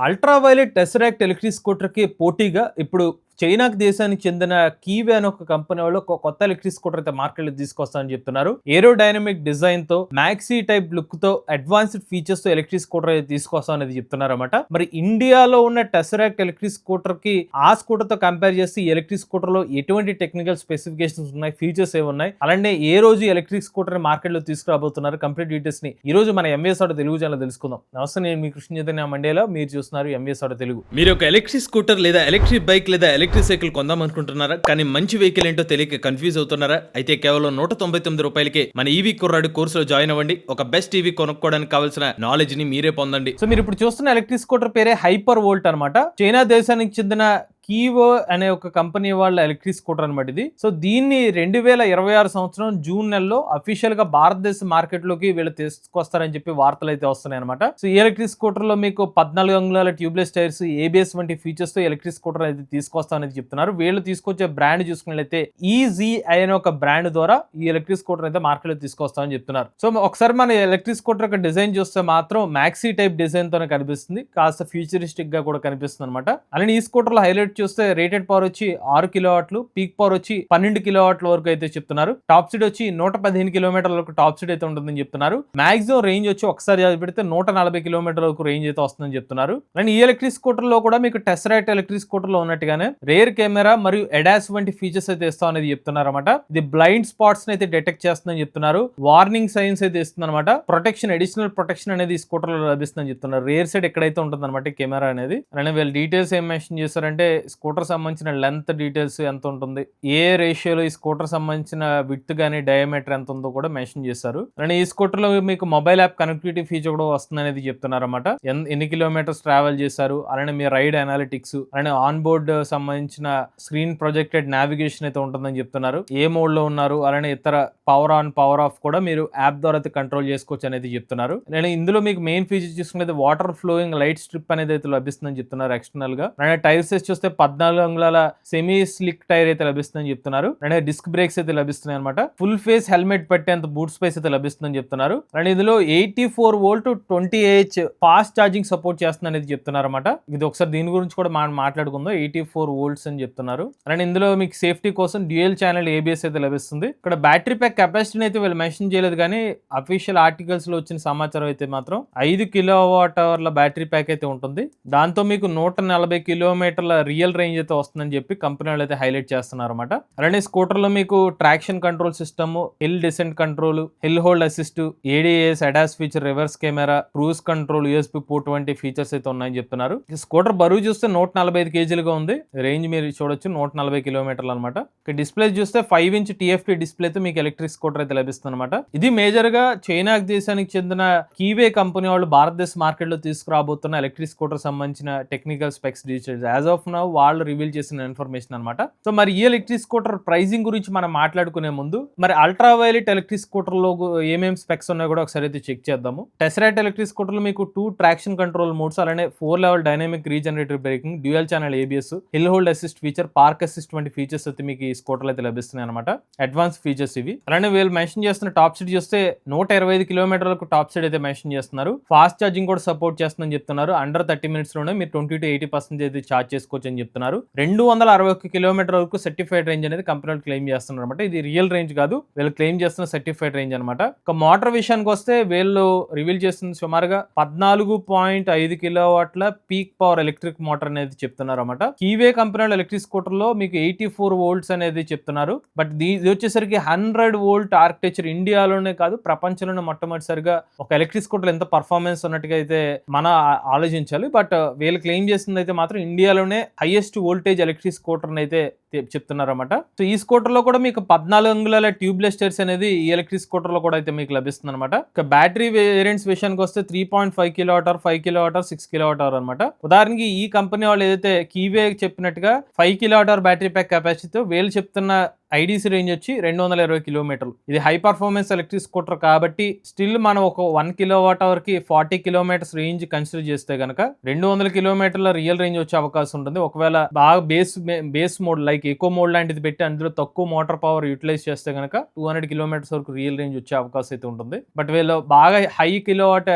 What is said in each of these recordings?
Ultra violet టెసరాక్ట్ electric స్కూటర్‌కి పోటీగా ఇప్పుడు చైనాకు దేశానికి చెందిన కీవే అనే ఒక కంపెనీ వాళ్ళు ఒక కొత్త ఎలక్ట్రిక్ స్కూటర్ అయితే మార్కెట్‌లోకి తీసుకొస్తామని చెప్తున్నారు. ఏరోడైనమిక్ డిజైన్‌తో మాక్సీ టైప్ లుక్‌తో అడ్వాన్స్డ్ ఫీచర్స్‌తో ఎలక్ట్రిక్ స్కూటర్ అయితే తీసుకొస్తామనేది చెప్తున్నారన్నమాట. మరి ఇండియాలో ఉన్న టెసరాక్ట్ ఎలక్ట్రిక్ స్కూటర్‌కి ఆ స్కూటర్‌తో కంపేర్ చేస్తే ఈ ఎలక్ట్రిక్ స్కూటర్‌లో ఎటువంటి టెక్నికల్ స్పెసిఫికేషన్స్ ఉన్నాయి, ఫీచర్స్ ఏమున్నాయి, అలానే ఏ రోజు ఎలక్ట్రిక్ స్కూటర్‌ని మార్కెట్‌లో తీసుకురాబోతున్నారు, కంప్లీట్ డీటెయిల్స్‌ని ఈ రోజు మన ఎంవీఎస్ ఆటో తెలుగు ఛానల్ తెలుసుకుందాం. నమస్తే, నేను మీ కృష్ణ చైతన్య మండేలా, మీరు చూస్తున్నారు ఎంవీఎస్ ఆటో తెలుగు. మీరు ఒక ఎలక్ట్రిక్ స్కూటర్ లేదా ఎలక్ట్రిక్ బైక్ లేదా ఎలక్ట్రిక్ సైకిల్ కొందాం అనుకుంటున్నారా? కానీ మంచి వెహికల్ ఏంటో తెలియక కన్ఫ్యూజ్ అవుతున్నారా? అయితే కేవలం 199 రూపాయలకే మన ఈవీ కుర్రాడు కోర్సులో జాయిన్ అవ్వండి. ఒక బెస్ట్ ఈవీ కొనుక్కోవడానికి కావాల్సిన నాలెడ్జ్ ని మీరే పొందండి. సో మీరు ఇప్పుడు చూస్తున్న ఎలక్ట్రిక్ స్కూటర్ పేరే హైపర్ వోల్ట్ అనమాట. చైనా దేశానికి చెందిన కీవో అనే ఒక కంపెనీ వాళ్ళ ఎలక్ట్రిక్ స్కూటర్ అనమాట ఇది. సో దీన్ని 2026 సంవత్సరం జూన్ నెలలో అఫీషియల్ గా భారతదేశ మార్కెట్ లోకి వీళ్ళు తీసుకొస్తారని చెప్పి వార్తలు అయితే వస్తున్నాయి అనమాట. సో ఈ ఎలక్ట్రిక్ స్కూటర్ లో మీకు 14 అంగుళాల ట్యూబ్లెస్ టైర్స్, ఏబిఎస్ వంటి ఫీచర్స్ తో ఎలక్ట్రిక్ స్కూటర్ అయితే తీసుకొస్తామని చెప్తున్నారు. వీళ్ళు తీసుకొచ్చే బ్రాండ్ చూసుకున్నట్లయితే ఈజీఐ అనే ఒక బ్రాండ్ ద్వారా ఈ ఎలక్ట్రిక్ స్కూటర్ అయితే మార్కెట్ లో తీసుకొస్తామని చెప్తున్నారు. సో ఒకసారి మన ఎలక్ట్రిక్ స్కూటర్ యొక్క డిజైన్ చూస్తే మాత్రం మాక్సీ టైప్ డిజైన్ తోనే కనిపిస్తుంది, కాస్త ఫ్యూచరిస్టిక్ గా కూడా కనిపిస్తుంది అనమాట. అలానే ఈ స్కూటర్ లో హైలైట్ చూస్తే రేటెడ్ పవర్ వచ్చి 6 కిలోవాట్లు, పీక్ పవర్ వచ్చి 12 కిలోవాట్ల వరకు అయితే చెప్తున్నారు. టాప్ స్పీడ్ వచ్చి 115 కిలోమీటర్ల వరకు టాప్ స్పీడ్ అయితే ఉంటుందని చెప్తున్నారు. మాక్సిమం రేంజ్ వచ్చి ఒకసారి పెడితే 140 కిలోమీటర్ల వరకు రేంజ్ అయితే వస్తుందని చెప్తున్నారు. అండ్ ఈ ఎలక్ట్రిక్ స్కూటర్ లో కూడా మీకు టెసరాక్ట్ ఎలక్ట్రిక్ స్కూటర్ లో ఉన్నట్టుగానే రేర్ కెమెరా మరియు ఎడాస్ వంటి ఫీచర్స్ అయితే ఇస్తాం అనేది చెప్తున్నారు అనమాట. ఇది బ్లైండ్ స్పాట్స్ అయితే డిటెక్ట్ చేస్తుందని చెప్తున్నారు. వార్నింగ్ సైన్స్ అయితే ఇస్తుంది అనమాట. ప్రొటెక్షన్, అడిషనల్ ప్రొటెక్షన్ అనేది ఈ స్కూటర్ లో లభిస్తుందని చెప్తున్నారు. రేర్ సైడ్ ఎక్కడైతే ఉంటుంది అనమాట కెమెరా అనేది. అలానే వీళ్ళు డీటెయిల్స్ ఏం మెన్షన్ చేస్తారంటే స్కూటర్ సంబంధించిన లెంత్ డీటెయిల్స్ ఎంత ఉంటుంది, ఏ రేషియోలో ఈ స్కూటర్ సంబంధించిన విడ్త్ గానీ డయామీటర్ ఎంత ఉందో కూడా మెన్షన్ చేశారు. అలానే ఈ స్కూటర్ లో మీకు మొబైల్ యాప్ కనెక్టివిటీ ఫీచర్ కూడా వస్తుంది అనేది చెప్తున్నారు అనమాట. ఎన్ని కిలోమీటర్స్ ట్రావెల్ చేశారు, అలానే మీ రైడ్ అనాలిటిక్స్, అలానే ఆన్ బోర్డ్ సంబంధించిన స్క్రీన్ ప్రొజెక్టెడ్ నావిగేషన్ అయితే ఉంటుందని చెప్తున్నారు. ఏ మోడ్ లో ఉన్నారు, అలానే ఇతర పవర్ ఆన్ పవర్ ఆఫ్ కూడా మీరు యాప్ ద్వారా అయితే కంట్రోల్ చేసుకోవచ్చు అనేది చెప్తున్నారు. నేను ఇందులో మీకు మెయిన్ ఫీచర్ చూసుకునేది వాటర్ ఫ్లోయింగ్ లైట్ స్ట్రిప్ అనేది అయితే లభిస్తుందని చెప్తున్నారు ఎక్స్టర్నల్ గా. అలానే టైర్ సైజ్ చూస్తే 14 అంగుళాల సెమీ స్లిక్ టైర్ అయితే లభిస్తుందని చెప్తున్నారు. అలానే డిస్క్ బ్రేక్స్ అయితే లభిస్తున్నాయి అనమాట. ఫుల్ ఫేస్ హెల్మెట్ పెట్టేంత బూట్ స్పేస్ అయితే లభిస్తుందని చెప్తున్నారు. అండ్ ఇందులో 84 volt 20Ah fast charging support చేస్తుంది అనేది చెప్తున్నారు అనమాట. ఇది ఒకసారి దీని గురించి కూడా మనం మాట్లాడుకుందాం. 84 వోల్ట్స్ అని చెప్తున్నారు. అండ్ ఇందులో మీకు సేఫ్టీ కోసం డ్యూయల్ ఛానల్ ఏబిఎస్ అయితే లభిస్తుంది. ఇక్కడ బ్యాటరీ ప్యాక్ కెపాసిటీని అయితే వీళ్ళు మెన్షన్ చేయలేదు, కానీ అఫీషియల్ ఆర్టికల్స్ లో వచ్చిన సమాచారం అయితే మాత్రం 5 కిలోవాట్ అవర్ల బ్యాటరీ ప్యాక్ అయితే ఉంటుంది. దాంతో మీకు 140 కిలోమీటర్ల రియల్ రేంజ్ అయితే వస్తుందని చెప్పి కంపెనీ వాళ్ళు అయితే హైలైట్ చేస్తున్నారు అనమాట. అలానే స్కూటర్ లో మీకు traction control system, hill descent control, hill hold assist, ADS, ADAS feature, reverse camera, cruise control, USB port వంటి ఫీచర్స్ అయితే ఉన్నాయని చెప్తున్నారు. ఈ స్కూటర్ బరువు చూస్తే 145 కేజీలుగా ఉంది. రేంజ్ మీరు చూడొచ్చు 140 కిలోమీటర్లు అనమాట. డిస్ప్లే చూస్తే 5 ఇంచ్ TFT డిస్ప్లేతో మీకు ఎలక్ట్రిక్ స్కూటర్ అయితే లభిస్తుంది అనమాట. ఇది మేజర్ గా చైనా దేశానికి చెందిన కీవే కంపెనీ వాళ్ళు భారతదేశ మార్కెట్ లో తీసుకురాబోతున్న ఎలక్ట్రిక్ స్కూటర్ సంబంధించిన technical specs details as of now వాళ్ళు రివీల్ చేసిన ఇన్ఫర్మేషన్ అనమాట. సో మరి ఈ ఎలక్ట్రిక్ స్కూటర్ ప్రైసింగ్ గురించి మనం మాట్లాడుకునే ముందు మరి అల్ట్రా వైలెట్ ఎలక్ట్రిక్ స్కూటర్ లో ఏమేమి స్పెక్స్ ఉన్నాయో కూడా ఒకసారి అయితే చెక్ చేద్దాము. టెసరాక్ట్ ఎలక్ట్రిక్ స్కూటర్ లో మీకు 2 ట్రాక్షన్ కంట్రోల్ మోడ్స్, అలానే 4 level dynamic regenerative braking, dual channel ABS, hill hold assist feature, park assist వంటి ఫీచర్స్ అయితే మీకు ఈ స్కూటర్ అయితే లభిస్తున్నాయి అనమాట. అడ్వాన్స్ ఫీచర్స్ ఇవి. అలానే వీళ్ళు మెన్షన్ చేస్తున్న టాప్ స్పీడ్ చూస్తే 125 కిలోమీటర్లకు టాప్ స్పీడ్ అయితే మెన్షన్ చేస్తున్నారు. ఫాస్ట్ ఛార్జింగ్ కూడా సపోర్ట్ చేస్తుందని చెప్తున్నారు. అండర్ 30 మినిట్స్ లోనే మీరు 20 to 80% అయితే ఛార్జ్ చేసుకోవచ్చు అని చెప్తున్నారు. 261 కిలోమీటర్ వరకు సర్టిఫైడ్ రేంజ్ అనేది కంపెనీ క్లెయిమ్ చేస్తున్నారు అనమాట. ఇది రియల్ రేంజ్ కాదు, వీళ్ళు క్లెయిమ్ చేస్తున్న సర్టిఫైడ్ రేంజ్ అనమాట. ఒక మోటార్ విషయానికి వస్తే వీళ్ళు రివీల్ చేస్తుంది సుమారుగా 14.5 కిలోవాట్ల పీక్ పవర్ ఎలక్ట్రిక్ మోటార్ అనేది చెప్తున్నారు అనమాట. కీవే కంపెనీ ఎలక్ట్రిక్ స్కూటర్ లో మీకు 84 వోల్ట్స్ అనేది చెప్తున్నారు. బట్ ఇది వచ్చేసరికి 100 వోల్ట్ ఆర్కిటెక్చర్ ఇండియాలోనే కాదు ప్రపంచంలోనే మొట్టమొదటిసారిగా ఒక ఎలక్ట్రిక్ స్కూటర్ ఎంత పర్ఫార్మెన్స్ ఉన్నట్టుగా అయితే మనం ఆలోచించాలి. బట్ వీళ్ళు క్లెయిమ్ చేస్తుంది అయితే మాత్రం ఇండియాలోనే హైయెస్ట్ వోల్టేజ్ ఎలక్ట్రిక్ స్కూటర్ అయితే చెప్తున్నారు అనమాట. సో ఈ స్కూటర్ లో కూడా మీకు 14 అంగుళాల ట్యూబ్లెస్ టైర్స్ అనేది ఈ ఎలక్ట్రిక్ స్కూటర్ లో కూడా అయితే మీకు లభిస్తుంది అనమాట. బ్యాటరీ వేరియంట్స్ విషయానికి వస్తే 3.5 kilowatt hour, 5 kilowatt hour, 6 kilowatt hour అనమాట. ఉదాహరణకి ఈ కంపెనీ వాళ్ళు ఏదైతే కీవే చెప్పినట్టుగా 5 కిలోవాట్ అవర్ బ్యాటరీ ప్యాక్ కెపాసిటీతో వీళ్ళు చెప్తున్న ఐడీసీ రేంజ్ వచ్చి 220 కిలోమీటర్లు. ఇది హై పర్ఫార్మెన్స్ ఎలక్ట్రిక్ స్కూటర్ కాబట్టి స్టిల్ మనం ఒక 1 కిలోవాట్ అవర్ కి 40 కిలోమీటర్స్ రేంజ్ కన్సిడర్ చేస్తే గనక 200 కిలోమీటర్ల రియల్ రేంజ్ వచ్చే అవకాశం ఉంటుంది. ఒకవేళ బాగా base mode like like echo mode లాంటిది పెట్టి అందులో తక్కువ మోటార్ పవర్ యూటిలైజ్ చేస్తే కనుక 200 కిలోమీటర్స్ వరకు రియల్ రేంజ్ వచ్చే అవకాశం అయితే ఉంటుంది. బట్ వీళ్ళు బాగా హై కిలోవాట్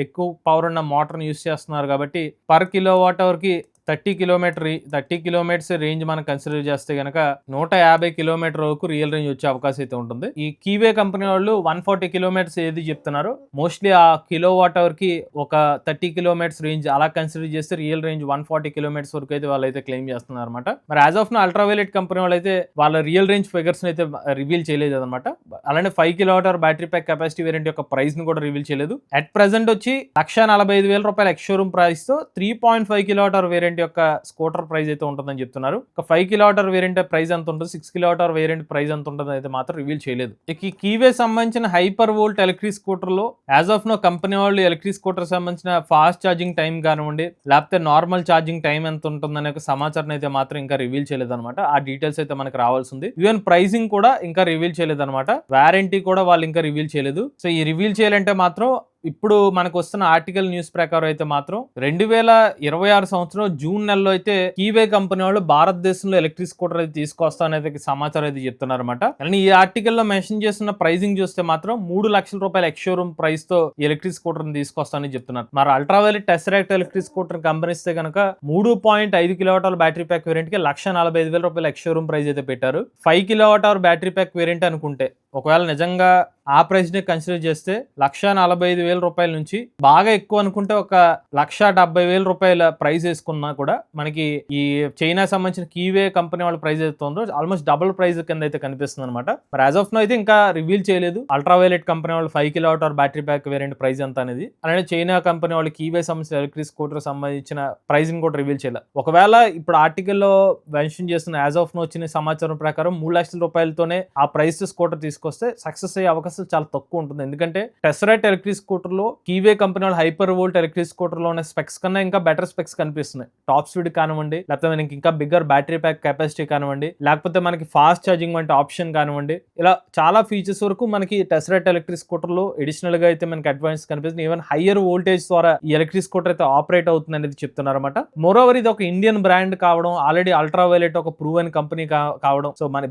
ఎక్కువ పవర్ ఉన్న మోటార్ని యూస్ చేస్తున్నారు కాబట్టి పర్ కిలోవాట్ అవర్కి 30 కిలోమీటర్స్ రేంజ్ మనం కన్సిడర్ చేస్తే గనక 150 కిలోమీటర్ వరకు రియల్ రేంజ్ వచ్చే అవకాశం అయితే ఉంటుంది. ఈ కీవే కంపెనీ వాళ్ళు 140 కిలోమీటర్స్ ఏది చెప్తున్నారు, మోస్ట్లీ ఆ కిలో వాట్ అవర్ కి ఒక 30 కిలోమీటర్స్ రేంజ్ అలా కన్సిడర్ చేస్తే రియల్ రేంజ్ 140 కిలోమీటర్స్ వరకు అయితే వాళ్ళు అయితే క్లెయిమ్ చేస్తున్నారు అనమాట. మరి as of now Ultraviolette company వాళ్ళు అయితే వాళ్ళ రియల్ రేంజ్ ఫిగర్స్ అయితే రివీల్ చేయలేదు అనమాట. అలానే 5 kilowatt hour battery pack capacity variant యొక్క ప్రైస్ ని కూడా రివీల్ చేయలేదు. అట్ ప్రెసెంట్ వచ్చి 1,45,000 ఎక్స్ షోరూమ్ ప్రైస్ తో 3.5 కిలోవాట్ అవర్ వేరియంట్ యొక్క స్కూటర్ ప్రైస్ అయితే ఉంటుందని చెప్తున్నారు. ఒక 5 కిలోవాట్ అవర్ వేరియంట్ ప్రైస్ ఎంత ఉంటుంది, 6 కిలోవాట్ అవర్ వేరియంట్ ప్రైస్ ఎంత ఉంటుంది అయితే మాత్రం రివీల్ చేయలేదు. ఇక ఈ కీవే సంబంధించిన హైపర్ వోల్ట్ ఎలక్ట్రిక్ స్కూటర్ లో యాజ్ ఆఫ్ నో కంపెనీ వాళ్ళు ఎలక్ట్రిక్ స్కూటర్ సంబంధించిన ఫాస్ట్ ఛార్జింగ్ టైం కానివ్వండి, లేకపోతే నార్మల్ ఛార్జింగ్ టైం ఎంత ఉంటుందనే ఒక సమాచారం అయితే మాత్రం ఇంకా రివీల్ చేయలేదు అనమాట. ఆ డీటెయిల్స్ అయితే మనకు రావాల్సి ఉంది. ఈవెన్ ప్రైసింగ్ కూడా ఇంకా రివీల్ చేయలేదు అనమాట. వారంటీ కూడా వాళ్ళు ఇంకా రివీల్ చేయలేదు. సో ఈ రివీల్ చేయాలంటే మాత్రం ఇప్పుడు మనకు వస్తున్న ఆర్టికల్ న్యూస్ ప్రకారం అయితే మాత్రం 2026 సంవత్సరం జూన్ నెలలో అయితే కీవే కంపెనీ వాళ్ళు భారతదేశంలో ఎలక్ట్రిక్ స్కూటర్ అయితే తీసుకొస్తా అనేది సమాచారం అయితే చెప్తున్నారు అనమాట. కానీ ఈ ఆర్టికల్ లో మెన్షన్ చేస్తున్న ప్రైసింగ్ చూస్తే మాత్రం 3 లక్షల రూపాయల ఎక్స్ షోరూమ్ ప్రైస్ తో ఎలక్ట్రిక్ స్కూటర్ తీసుకొస్తానని చెప్తున్నారు. మరి అల్ట్రావైలెట్ టెస్రాక్ట్ ఎలక్ట్రిక్ స్కూటర్ గమనిస్తే కనుక 3.5 kilowatt hour battery pack variant కి 1,45,000 ఎక్స్ షోరూమ్ ప్రైస్ అయితే పెట్టారు. 5 kilowatt hour battery pack variant అనుకుంటే ఒకవేళ నిజంగా ఆ ప్రైస్ ని కన్సిడర్ చేస్తే 1,45,000 నుంచి బాగా ఎక్కువ అనుకుంటే ఒక 1,70,000 ప్రైస్ వేసుకున్నా కూడా మనకి ఈ చైనా సంబంధించిన కీవే కంపెనీ వాళ్ళ ప్రైస్ అయితే ఉందో ఆల్మోస్ట్ డబుల్ ప్రైస్ కింద అయితే కనిపిస్తుంది అనమాట. మరి యాజ్ ఆఫ్ నో అయితే ఇంకా రివీల్ చేయలేదు అల్ట్రావైలెట్ కంపెనీ వాళ్ళు 5 kilowatt hour battery pack variant price ఎంత అనేది. అలానే చైనా కంపెనీ వాళ్ళు కీవే సంబంధించిన ఎలక్ట్రిక్ స్కూటర్ సంబంధించిన ప్రైసింగ్ కూడా రివీల్ చేయలేదు. ఒకవేళ ఇప్పుడు ఆర్టికల్లో మెన్షన్ చేస్తున్న యాజ్ ఆఫ్ నో వచ్చిన సమాచారం ప్రకారం 3 లక్షల రూపాయలతోనే ఆ ప్రైస్ స్కూటర్ తీసుకొస్తే సక్సెస్ అయ్యే అవకాశం చాలా తక్కువ ఉంటుంది. ఎందుకంటే టెస్రాక్ట్ ఎలక్ట్రిక్ స్కూటర్ లో కీవే కంపెనీ వాళ్ళు హైపర్ వోల్ట్ ఎలక్ట్రిక్ స్కూటర్ లో ఉన్న స్పెక్స్ కన్నా ఇంకా బెటర్ స్పెక్స్ కనిపిస్తున్నాయి. టాప్ స్పీడ్ కానివ్వండి, లేకపోతే మనకి ఇంకా బిగ్గర్ బ్యాటరీ ప్యాక్ కెపాసిటీ కానివ్వండి, లేకపోతే మనకి ఫాస్ట్ ఛార్జింగ్ వంటి ఆప్షన్ కానివ్వండి, ఇలా చాలా ఫీచర్స్ వరకు మనకి టెస్రాక్ట్ ఎలక్ట్రిక్ స్కూటర్ లో అడిషనల్ గా అయితే మనకి అడ్వాన్స్ కనిపిస్తుంది. ఈవెన్ హయ్యర్ వోల్టేజ్ ద్వారా ఈ ఎలక్ట్రిక్ స్కూటర్ అయితే ఆపరేట్ అవుతుంది అనేది చెప్తున్నారు అనమాట. మోరోవర్ ఇది ఒక ఇండియన్ బ్రాండ్ కావడం, ఆల్రెడీ అల్ట్రావైలెట్ ఒక ప్రూవెన్ కంపెనీ కావడం, సో మన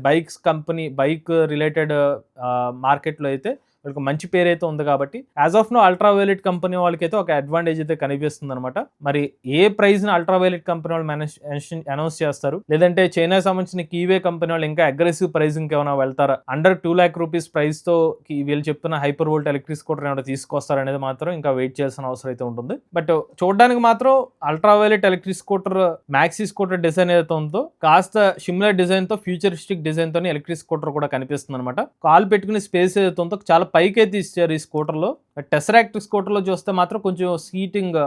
బైక్ రిలేటెడ్ మార్కెట్ లో అయితే వాళ్ళకి మంచి పేరు అయితే ఉంది కాబట్టి as of now Ultraviolette company వాళ్ళకైతే ఒక అడ్వాంటేజ్ అయితే కనిపిస్తుంది అనమాట. మరి ఏ ప్రైస్ ని అల్ట్రావైలెట్ కంపెనీ వాళ్ళు అనౌన్స్ చేస్తారు, లేదంటే చైనా సంబంధించిన కీవే కంపెనీ వాళ్ళు ఇంకా అగ్రెసివ్ ప్రైసింగ్ ఏమైనా వెళ్తారా, అండర్ 2 lakh రూపీస్ ప్రైస్ తో వీళ్ళు చెప్తున్న హైపర్ వోల్ట్ ఎలక్ట్రిక్ స్కూటర్ ఏమైనా తీసుకొస్తారు అనేది మాత్రం ఇంకా వెయిట్ చేయాల్సిన అవసరం అయితే ఉంటుంది. బట్ చూడడానికి మాత్రం ultraviolet electric scooter maxi scooter design ఏదైతే ఉందో కాస్త సిమిలర్ డిజైన్ తో ఫ్యూచరిస్టిక్ డిజైన్ తో ఎలక్ట్రిక్ స్కూటర్ కూడా కనిపిస్తుంది అనమాట. కాల్ పెట్టుకునే స్పేస్ ఏదైతే ఉందో చాలా పైకి అయితే ఇచ్చారు ఈ స్కూటర్ లో. టెస్రాక్ట్ స్కూటర్ లో చూస్తే మాత్రం కొంచెం సీటింగ్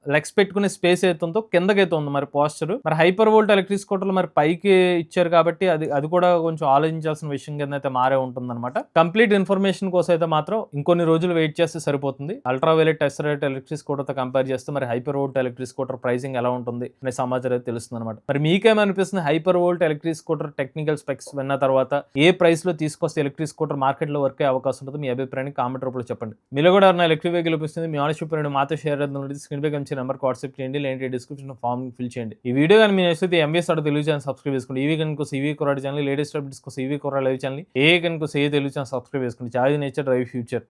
లెగ్స్ పెట్టుకునే స్పేస్ అయితే ఉందో కిందకైతే ఉంది మరి పోస్చర్. మరి హైపర్ వోల్ట్ ఎలక్ట్రిక్ స్కూటర్లు మరి పైకి ఇచ్చారు కాబట్టి అది కూడా కొంచెం ఆలోచించాల్సిన విషయం కింద అయితే మారే ఉంటుంది అనమాట. కంప్లీట్ ఇన్ఫర్మేషన్ కోసం అయితే మాత్రం ఇంకొన్ని రోజులు వెయిట్ చేస్తే సరిపోతుంది. అల్ట్రావైలెట్ టెస్రాక్ట్ ఎలక్ట్రిక్ స్కూటర్ తో కంపేర్ చేస్తే మరి Hyper Volt electric scooter pricing ఎలా ఉంటుంది అనే సమాచారం అయితే తెలుస్తుంది అనమాట. మరి మీకేమనిపిస్తుంది Hyper Volt electric scooter technical specs విన్న తర్వాత ఏ ప్రైస్ లో తీసుకొస్తే ఎలక్ట్రిక్ స్కూటర్ మార్కెట్ లో వర్క్ అయ్యే అవకాశం ఉంటుంది, మీ అభిప్రాయాన్ని కామెంట్ రూపంలో చెప్పండి. మీలో కూడా ఎవరైనా ఎలక్ట్రిక్ వెహికల్ ఉపయోగిస్తుంది మీ ఆనర్షిప్ మాతో షేర్ స్క్రీన్ పై నెంబర్కి వాట్సాప్ చేయండి, లేదంటే డిస్క్రిప్షన్ ఫామ్ ఫిల్ చేయండి. ఈ వీడియో కానీ మీరు నచ్చితే ఎంబీఎస్ తెలుగు ఛానల్ సబ్స్క్రైబ్ చేసుకోండి. ఈవీ కనుక ఈవీ కొరాడు ఛానల్, లేటెస్ట్ అప్డేట్స్ కోసం ఈవీ కొరాడు లైవ్ ఛానల్, ఏ కనుక ఏ తెలుగు ఛానల్ సబ్స్క్రైబ్ చేసుకోండి. Charge nature drive future.